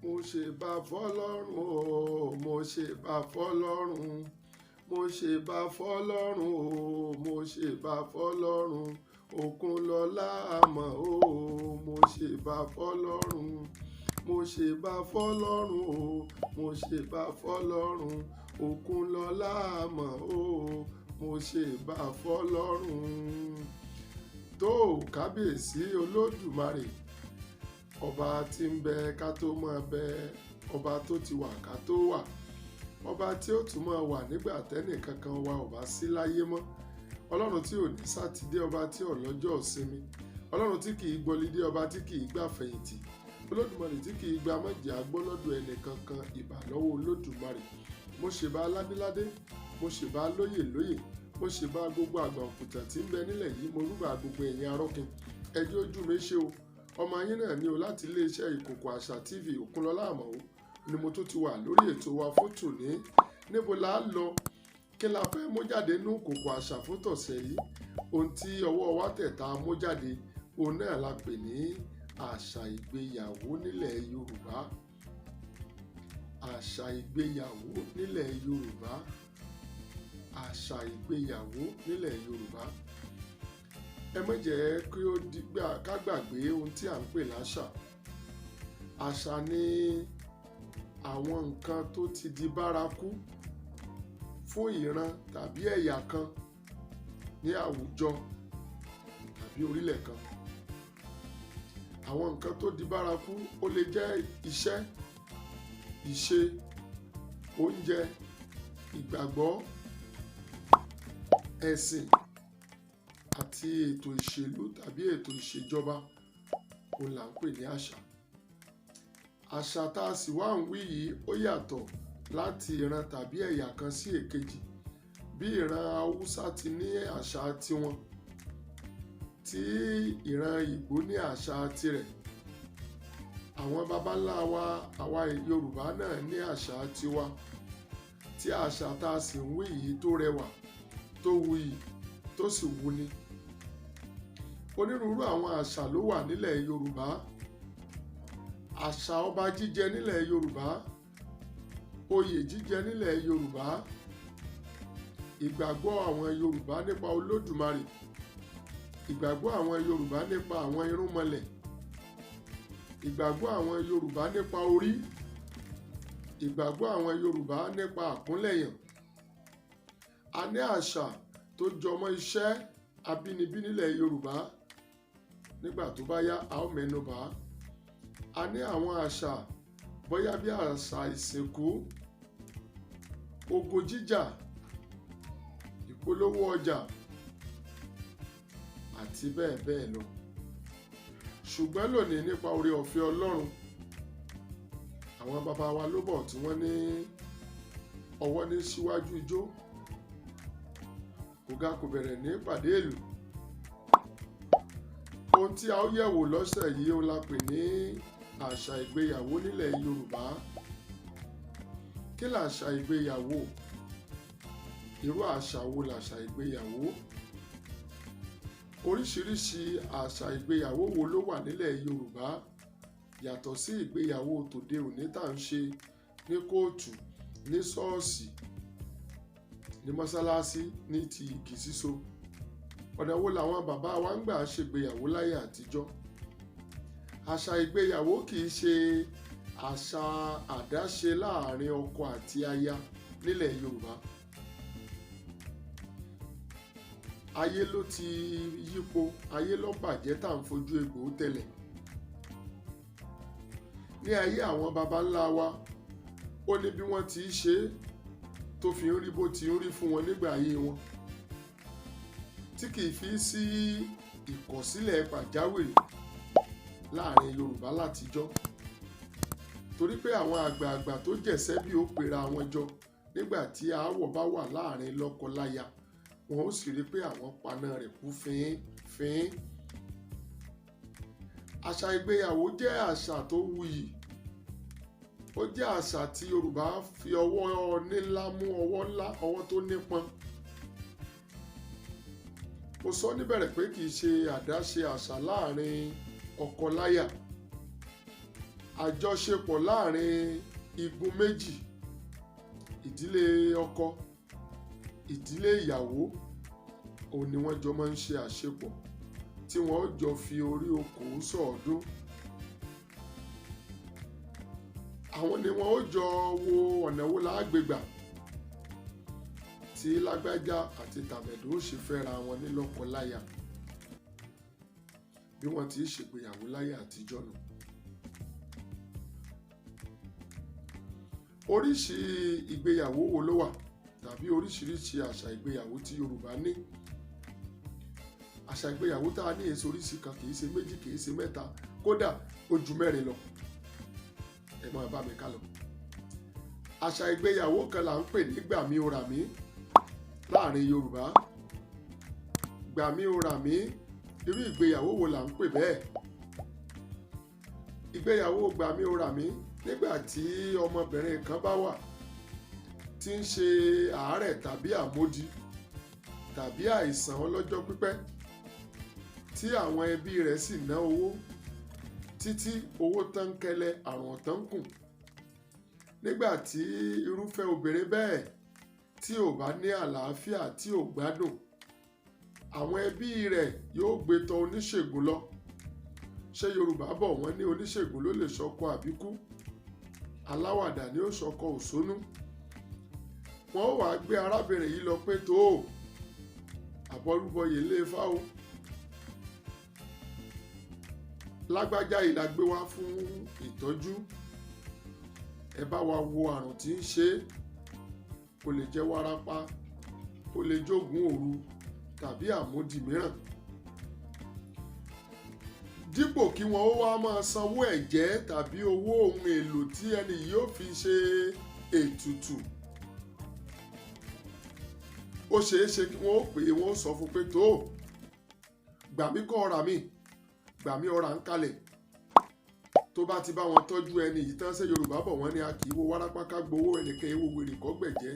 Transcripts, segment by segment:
mo ṣèbà fọ́lọ́run o mo ṣèbà fọ́lọ́run mo ṣèbà fọ́lọ́run o mo ṣèbà fọ́lọ́run Òkunlọ́lá àmọ́ o mo ṣèbà fọ́lọ́run mo ṣèbà fọ́lọ́run o mo ṣèbà fọ́lọ́run Òkunlọ́lá àmọ́ o mo ṣèbà fọ́lọ́run. Tó kábíyèsí olódùmarè, ọba tí ń bẹ ká tó máa bẹ, ọba tó ti wà ká tó wà, ọba tí ó tún máa wà nígbà tẹ́nì kankan wa ò bá sí láyé mọ́, ọlọ́run tí ò ní sátidé, ọba tí ò lọ́jọ́ ìsinmi, ọlọ́run tí kì í gbọ́lidé, ọba tí kì í gbà fẹ̀yìntì, olódùmarè tí kì í gba mọ́jẹ́ agbọ́lọ́dọ̀ ẹnì kankan, ìbà lọ́wọ́ olódùmarè. Mo ṣèbà ládéládé, mo ṣèbà lóyè lóyè, mo ṣèbà gbogbo àgbà òkúta tí ń bẹ nílẹ̀ yìí, mo rúbà gbogbo ẹ̀yin arọ́kin, ẹjọ́ ojú mi ṣe o. Ọmọ yín náà ni o láti iléeṣẹ́ Ìkòkò Àṣà TV Òkunlọ́lá àmọ́ o ni mo tún ti wà lórí ètò wa fún tòní. Níbo la lọ, kí la fẹ́ mú jáde nínú Ìkòkò Àṣà fún tọ̀sẹ̀ yìí? Ohun tí ọwọ́ wa tẹ̀ta mú jáde, òun náà la pè ní àṣà ìgbéyàwó nílẹ̀ Yorùbá. Àṣà ìgbéyàwó nílẹ̀ Yorùbá. Àṣà ìgbéyàwó nílẹ̀ Yorùbá. Ẹ má jẹ́ kí ó dìgbà ká gbàgbé ohun tí à ń pè láṣà. Àṣà ni àwọn nǹkan tó ti di bárakú fún ìran tàbí ẹ̀yà kan ní àwùjọ tàbí orílẹ̀ kan. Àwọn nǹkan tó di bárakú ó lè jẹ́ iṣẹ́, ìṣe, oúnjẹ, ìgbàgbọ́, ẹ̀sìn àti ètò ìṣèlú tàbí ètò ìṣèjọba, òun là ń pè ní àṣà. Àṣà tá a sì wá ń wí yìí ó yàtọ̀ láti ìran tàbí ẹ̀yà kan sí èkejì. Bí ìran Haúsá ti ní àṣà tiwọn, tí ìran Ìgbò ní àṣà tirẹ̀, àwọn baba ńlá wa àwa Yorùbá náà ní àṣà tiwa, tí àṣà tá a sì ń wí yìí tó rẹwà, tó wuyì, tó sì wuni. Onírúurú àwọn àṣà ló wà nílẹ̀ Yorùbá. Àṣà ọba jíjẹ nílẹ̀ Yorùbá, oyè jíjẹ nílẹ̀ Yorùbá, ìgbàgbọ́ àwọn Yorùbá nípa Olódùmarè, ìgbàgbọ́ àwọn Yorùbá nípa àwọn irúnmọlẹ̀, ìgbàgbọ́ àwọn Yorùbá nípa orí, ìgbàgbọ́ àwọn Yorùbá nípa àkúnlẹ̀yàn. A ní àṣà tó jọmọ́ iṣẹ́ abínibí nílẹ̀ Yorùbá. Nígbà tó bá yá, a ó mẹ́nu bà á. A ní àwọn àṣà bóyá bí àṣà ìsìnkú, ogun jíjà, ìpolówó ọjà àti bẹ́ẹ̀ bẹ́ẹ̀ lọ. Ṣùgbọ́n lónìí, nípa oore ọ̀fẹ́ Ọlọ́run, àwọn baba wa ló bọ̀ tí wọ́n ní ọwọ́ ní síwájú ijó, kòga kò bẹ̀rẹ̀ ní pàdé ìlú. Ohun tí a ó yẹ̀wò lọ́sẹ̀ yìí ó la pè ní àṣà ìgbéyàwó nílẹ̀ Yorùbá. Kí làṣà ìgbéyàwó? Irú àṣà wo làṣà ìgbéyàwó? Oríṣiríṣi àṣà ìgbéyàwó wo ló wà nílẹ̀ Yorùbá yàtọ̀ sí ìgbéyàwó tòde òní tá à ń ṣe ní kóòtù, ní ṣọ́ọ̀ṣì, ní mọ́sálásí, ní ti igi síso. Ọ̀nà wo làwọn bàbá wa ń gbà ṣègbéyàwó láyé àtijọ́? Àṣà ìgbéyàwó kì í ṣe àṣà àdáṣe láàrin ọkọ àti aya nílẹ̀ Yorùbá. Ayé ló ti yípo, ayé ló bàjẹ́ tá à ń fojú egbò tẹ́lẹ̀. Ní ayé àwọn baba ńlá wa, ó ní bí wọ́n ti ṣe tó fi ń rí bó ti ń rí fún wọn nígbà ayé wọn, tí kì í fi sí ìkọ̀sílẹ̀ pàjáwìrì láàrin Yorùbá látijọ́. Torí pé àwọn àgbààgbà tó jẹ̀sẹ́ bí ó pera wọn jọ nígbà tí aáwọ̀ bá wà láàrin lọ́kọ-láya, wọn ó sì rí pé àwọn paná rẹ̀ kú fín-fín. Àṣà ìgbéyàwó jẹ́ àṣà tó wuyì. Ó jẹ́ àṣà tí Yorùbá fi ọwọ́ nílá mú, ọwọ́ ńlá, ọwọ́ tó nípọn. Mo sọ níbẹ̀rẹ̀ pé kì í ṣe àdáṣe àṣà láàrin ọkọ-láyà. àjọṣepọ̀ láàrin igun méjì, ìdílé ọkọ, ìdílé ìyàwó, òun ni wọ́n jọ máa ń ṣe àṣepọ̀ tí wọ́n jọ fi orí okòó sọ̀ọ́dún. Àwọn ni wọ́n ó jọ wo ọ̀nà wo lágbègbà tí lágbájá àti tàmẹ̀dò ó ṣe fẹ́ra wọn ní lọ́kọláya bí wọ́n ti ṣègbéyàwó láyé àtijọ́ nù. Oríṣi ìgbéyàwó wo ló wà tàbí oríṣiríṣi àṣà ìgbéyàwó tí Yorùbá ní. Àṣà ìgbéyàwó tá a ní èso oríṣi kan, kì í ṣe méjì, kì í ṣe mẹ́ta, kódà ó ju mẹ́rin lọ. Ẹ máa bá mi ká lọ. Àṣà ìgbéyàwó kan là ń pè ní gbàmí o rà mí láàrin Yorùbá. Gbàmí o rà mí, irú ìgbéyàwó wo là ń pè bẹ́ẹ̀? Ìgbéyàwó gbàmí o rà mí nígbà tí ọmọbìnrin kan bá wà tí ń ṣe àárẹ̀ tàbí àmódi tàbí àìsàn ọlọ́jọ́ pípẹ́ tí àwọn ẹbí rẹ̀ sì ná owó títí owó tán kẹ́lẹ́ àrùn tán kù. Nígbà tí irúfẹ́ obìnrin bẹ́ẹ̀ tí ò bá ní àlàáfíà, tí ò gbádùn, àwọn ẹbí rẹ̀ yóò gbé tọ̀ oníṣègùn lọ. Ṣé Yorùbá bọ̀ wọ́n ní oníṣègùn ló lè ṣọkọ àbíkú? Aláwàdà ni ó ṣọkọ òṣónú. Wọ́n ó wá gbé arábìnrin yìí lọ pé tó àbọrúbọyè lé Ifá o. Lágbájá yìí la gbé wá fún ìtọ́jú. Ẹ bá wa wo àrùn tí ń ṣe é. Kò lè jẹ́ wárápá, kò lè jógun òru tàbí àmódì mìíràn. Dípò kí wọ́n ó wá máa sanwó ẹ̀jẹ̀ tàbí owó ohun èlò tí ẹni yìí ó fi ṣe ètùtù, ó ṣeé ṣe kí wọ́n ó pè é, wọ́n ó sọ fún pé tó gbàmí kọ́ ọ̀rà mi, gbàmí ọ̀rà ń kalẹ̀. Tó bá ti bá wọn tọ́jú ẹni yìí tán, ṣé Yorùbá bọ̀ wọ́n ní a kì í wo wárápá ká gbowó, ẹnìkan ewo wèrè kọ́ gbẹ̀jẹ́.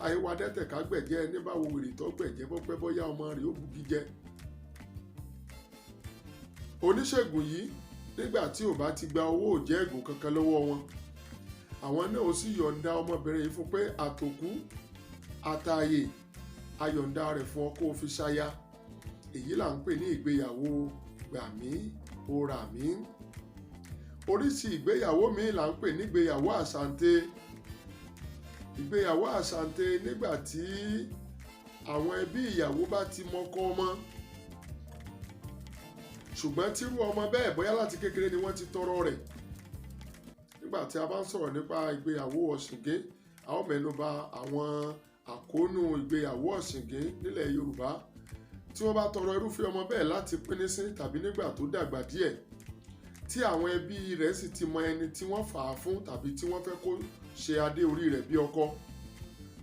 Àìwá dẹ́tẹ̀ ká gbẹ̀jẹ́, ẹni bá wo wèrè tó gbẹ̀jẹ́ bọ́pẹ́ bọ́yá ọmọ rẹ̀ ó bugi jẹ. Oníṣègùn yìí nígbà tí ò bá ti gba owó òjẹ́ ẹ̀gùn kankan lọ́wọ́ wọn, àwọn náà ó sì yọ̀ǹda ọmọbìnrin yìí fún pé àtòkú àtààyè ayọ̀ǹda rẹ̀ fún ọ kó o fi ṣaya. Èyí là ń pè ní ìgbéyàwó gbàmí o rà mí. Oríṣi ìgbéyàwó míì là ń pè ní ìgbéyàwó àṣàǹtẹ̀. Ìgbéyàwó àṣàǹtẹ̀ nígbà tí àwọn ẹbí ìyàwó bá ti mọkọ ọmọ, ṣùgbọ́n tírú ọmọ bẹ́ẹ̀ bóyá láti kékeré ni wọ́n ti tọrọ rẹ̀. Nígbà tí a bá ń sọ̀rọ̀ nípa ìgbéyàwó ọ̀ṣìngé, a ó mẹ́nuba àwọn àkóónú ìgbéyàwó ọ̀ṣìngé nílẹ̀ Yorùbá. Tí wọ́n bá tọrọ irúfẹ́ ọmọ bẹ́ẹ̀ láti pínísín tàbí nígbà tó dàgbà díẹ̀, tí àwọn ẹbí rẹ̀ sì ti mọ ẹni tí wọ́n fà á fún tàbí tí wọ́n fẹ́ kó ṣe adé orí rẹ̀ bí ọkọ,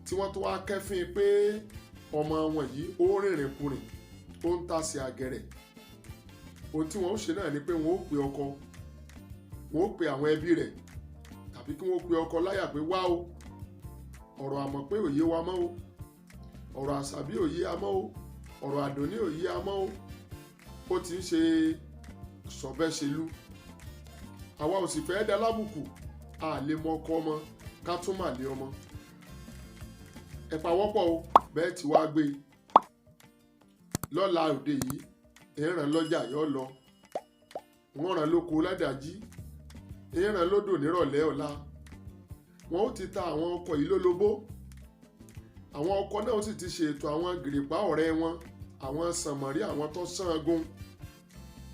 tí wọ́n tó wá kẹ́fín pé ọmọ wọn yìí ó rìnrìn kurìn, ó ń tasẹ̀ àgẹ̀rẹ̀. Ohun tí wọ́n ó ṣe náà ni pé wọ́n ó pe ọkọ, wọ́n ó pe àwọn ẹbí rẹ̀, tàbí kí wọ́n pe ọkọ láyà pé wá o, ọ̀rọ̀ àmọ̀ pé òye wa mọ́ o, ọ̀rọ̀ àṣàbí òye a mọ́ o, ọ̀rọ̀ àdóní òye a mọ́ o. Ó ti ń ṣe sọ̀bẹ́ṣelú. Àwa ò sì fẹ́ dá lábùkù, a lè mọ ọkọ ọmọ ká tún mà lé ọmọ. Ẹ pawọ́pọ̀ o, bẹ́ẹ̀ tí wàá gbé lọ́la òde yìí. Ìran lọ́jà yọ lọ, wọ́n ràn lóko ládàjí, ìran lódò nírọ̀lẹ́ ọ̀la. Wọ́n ó ti ta àwọn ọkọ̀ yìí lólobó. Àwọn ọkọ̀ náà ó sì ti ṣètò àwọn gìrìpá ọ̀rẹ́ wọn, àwọn sànmọ́rí, àwọn tó sángun.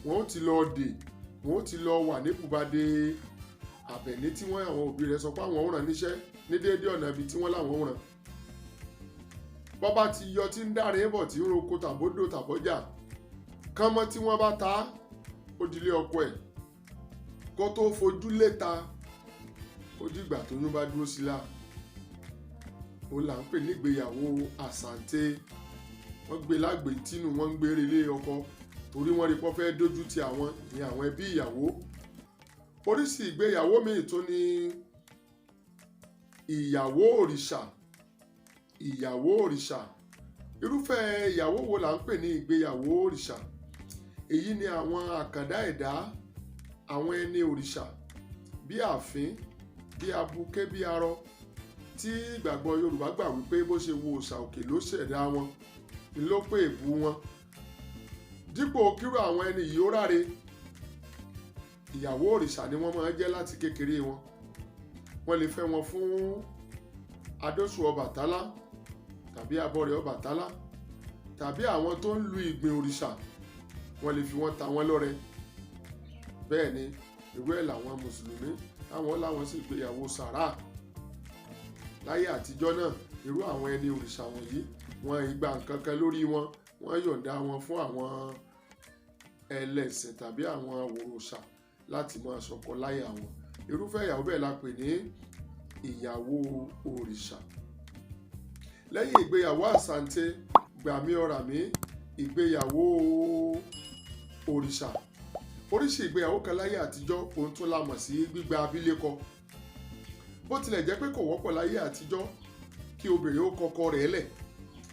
Wọ́n ó ti lọ dè, wọ́n ó ti lọ wà ní bùbáde Àbẹ̀ní tí wọ́n àwọn òbí rẹ̀ sọ pé àwọn ò rán níṣẹ́ ní déédéé ọ̀nà ibi tí wọ́n láwọn ò rán. Bọ́bá ti yọ tí ń dáre bọ̀ tí ń roko tàbódò tàbọ́jà, kánmọ́ tí wọ́n bá ta ó dilé ọkọ ẹ̀. Kó tó fojú léta ó dìgbà tóyún bá dúró sí la. Ó là ń pè ní ìgbéyàwó àṣàǹtẹ̀. Wọ́n gbé lágbè tínú, wọ́n ń gbére lé ọkọ torí wọ́n rí pọ́ fẹ́ dójú ti àwọn ìyẹn àwọn ẹbí ìyàwó. Oríṣi ìgbéyàwó míì tó ní ìyàwó òrìṣà. Ìyàwó òrìṣà, irúfẹ́ ìyàwó wo là ń pè ní ìgbéyàwó òrìṣà? Èyí ni àwọn àkàndá ẹ̀dá, àwọn ẹni òrìṣà bí àfín, bí abuké, bí arọ, tí ìgbàgbọ́ Yorùbá gbà wípé bó ṣe wo òòṣà òkè ló ṣẹ̀dá wọn ló pé èbú wọn. Dípò kíró àwọn ẹni yìí ó ráre, ìyàwó òrìṣà ni wọ́n máa ń jẹ́ láti kékeré wọn. Wọ́n lè fẹ́ wọn fún adóṣù Ọbàtálá tàbí abọrẹ̀ Ọbàtálá tàbí àwọn tó ń lu ìgbìn òrìṣà, wọ́n lè fi wọ́n ta wọ́n lọ́rẹ. Bẹ́ẹ̀ ni irú ẹ̀ làwọn mùsùlùmí láwọn sì gbéyàwó sàrà. Láyé àtijọ́ náà irú àwọn ẹni òrìṣà wọ̀nyí wọn ìgbà nǹkan kan lórí wọn, wọ́n yọ̀ǹda wọn fún àwọn ẹlẹ́sìn tàbí àwọn òròṣà láti máa ṣọkọ láyà wọn. Irúfẹ́ ìyàwó bẹ́ẹ̀ la pè ní ìyàwó òrìṣà. Lẹ́yìn ìgbéyàwó àsànté, gbàmí ọ̀ràmí, ìgbéyàwó òrìṣà, oríṣi ìgbéyàwó kan láyé àtijọ́ ohun tó la mọ̀ sí gbígba abilékọ. Bó tilẹ̀ jẹ́ pé kò wọ́pọ̀ láyé àtijọ́ kí obìnrin ó kọkọ rẹ̀ lẹ̀,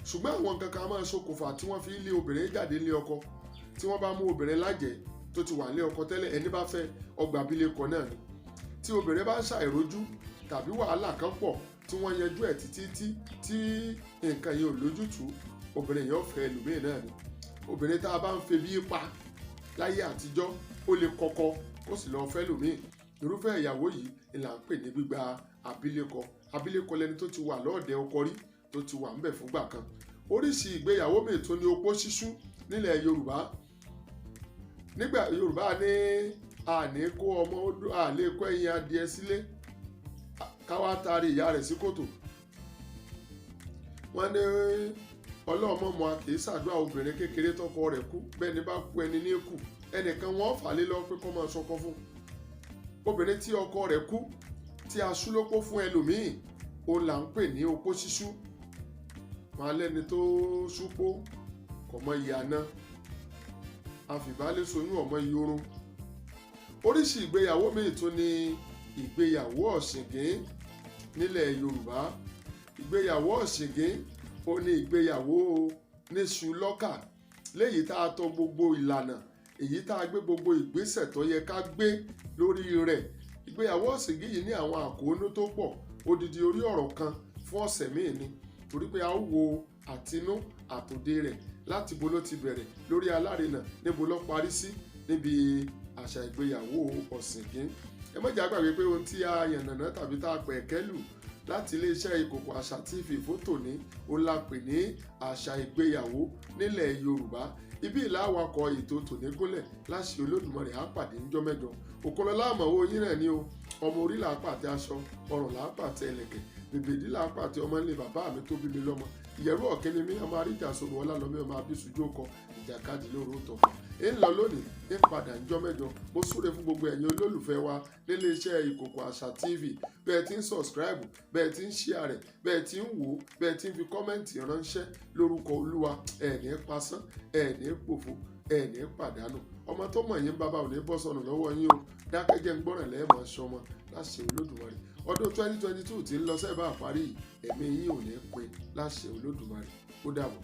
ṣùgbọ́n àwọn nǹkan kan máa ń ṣokùnfà tí wọ́n fi lé obìnrin jáde nílé ọkọ. Tí wọ́n bá mú obìnrin lájẹ̀ẹ́ tó ti wà nílé ọkọ tẹ́lẹ̀, ẹni bá fẹ́ ọgbà abilékọ náà ni. Tí obìnrin bá ń ṣàìrójú tàbí wàhálà kan pọ̀ tí wọ́n yanjú ẹ̀ títí tí nǹkan yìí ò lójútùú, obìnrin yìí ó fẹ́ ẹlòmíì náà ni. Obìnrin tá a bá ń fe bí pa láyé àtijọ́ ó lè kọkọ ó sì lọ fẹ́ ẹlòmíì. Irúfẹ́ ìyàwó yìí ni là ń pè ní gbígba abilékọ. Abilékọ lẹni tó ti wà lọ́ọ̀dẹ ọkọ rí, tó ti wà ńbẹ̀ fúngbà kan. Oríṣi ìgbéyàwó míì tó ní opó ṣíṣú nílẹ̀ Yorùbá. Nígbà Yorùbá ní àní kó ọmọ odó, àlè kó ẹyin adìẹ sílé káwá taari ìyá rẹ̀ sí kòtò. Wọ́n ní ọlọ́mọmọ kì í ṣàdúrà obìnrin kékeré tọkọ rẹ̀ kú, bẹ́ẹ̀ ni bá kú ẹni ní kù, ẹnìkan wọ́n fà lé lọ pé kó máa ṣọkọ fún. Obìnrin tí ọkọ rẹ̀ kú tí a ṣú lópó fún ẹlòmíì, òun là ń pè ní opó ṣíṣú. Wọn lẹ́ni tó ṣúpó kò mọ iye àná, àfìbálẹ̀ soyún ọmọ iye orun. Oríṣi ìgbéyàwó míì tún ní ìgbéyàwó ọ̀ṣìngín nílẹ̀ Yorùbá. Ìgbéyàwó ọ̀ṣìngín ó ní ìgbéyàwó níṣu lọ́kà, léyìí tá a tọ gbogbo ìlànà, èyí tá a gbé gbogbo ìgbésẹ̀ tó yẹ ká gbé lórí rẹ̀. Ìgbéyàwó ọ̀ṣìngín yìí ní àwọn àkóónú tó pọ̀, odidi orí ọ̀rọ̀ kan fún ọ̀sẹ̀ míì ni, torí pé a ó wo àtinú àtòde rẹ̀ láti bo ló ti bẹ̀rẹ̀ lórí alárinà níbo ló parí sí níbi àṣà ìgbéyàwó ọ̀ṣìngín. Ẹ má jẹ́ á gbàgbé pé ohun tí a yànnàná tàbí tá a pẹ̀ kẹ́lù láti iléeṣẹ́ Ìkòkò Àṣà TV fótò ní ó la pè ní àṣà ìgbéyàwó nílẹ̀ Yorùbá. Ibi ìlàwakọ̀ ètò tòní gúnlẹ̀ láṣẹ Olódùmarè á pàdé níjọ́ mẹ́jọ. Òkúnlọ́lá àmọ̀wó yín náà ni o. Ọmọ orí là á pàtẹ aṣọ, ọrùn là á pàtẹ ẹlẹ̀kẹ̀, bèbèdí là á pàtẹ ọmọ ilé bàbá mi tó bí mi lọ́mọ. Ìyẹ̀rú ọ̀kẹ́ni mi ọmọ àríjà sọ̀rọ̀ ọlá lọ́mọ ọmọ abísùjú ọkọ ìjàkadì lóru tọ̀fọ̀. ń lọ lónìí ń padà níjọ́ mẹ́jọ. Mo súre fún gbogbo ẹ̀yin olólùfẹ́ wa nílé iṣẹ́ Ìkòkò Àṣà TV. Bẹ́ẹ̀ tí ń subscribe, bẹ́ẹ̀ tí ń share rẹ̀, bẹ́ẹ̀ tí ń wò, bẹ́ẹ̀ tí ń fi kọ́mẹ́ǹtì ránṣẹ́ lórúkọ Olúwa, ẹ̀ ní pasán, ẹ̀ ní pòfo, ẹ̀ ní pàdánù. Ọmọ tó mọ̀ yín bàbá ò ní bọ́ sọnù lọ́wọ́ yín o. Dákẹ́jẹ́ ń gbọ́ràn lẹ́ẹ̀mọ̀ ṣọmọ láṣẹ Olódùmarè. Ọdún 2022 tí ń lọ sẹ́ẹ̀bà àparí, ẹ̀mí yín ò ní pin láṣẹ Olódùmarè. Ó dàbọ̀.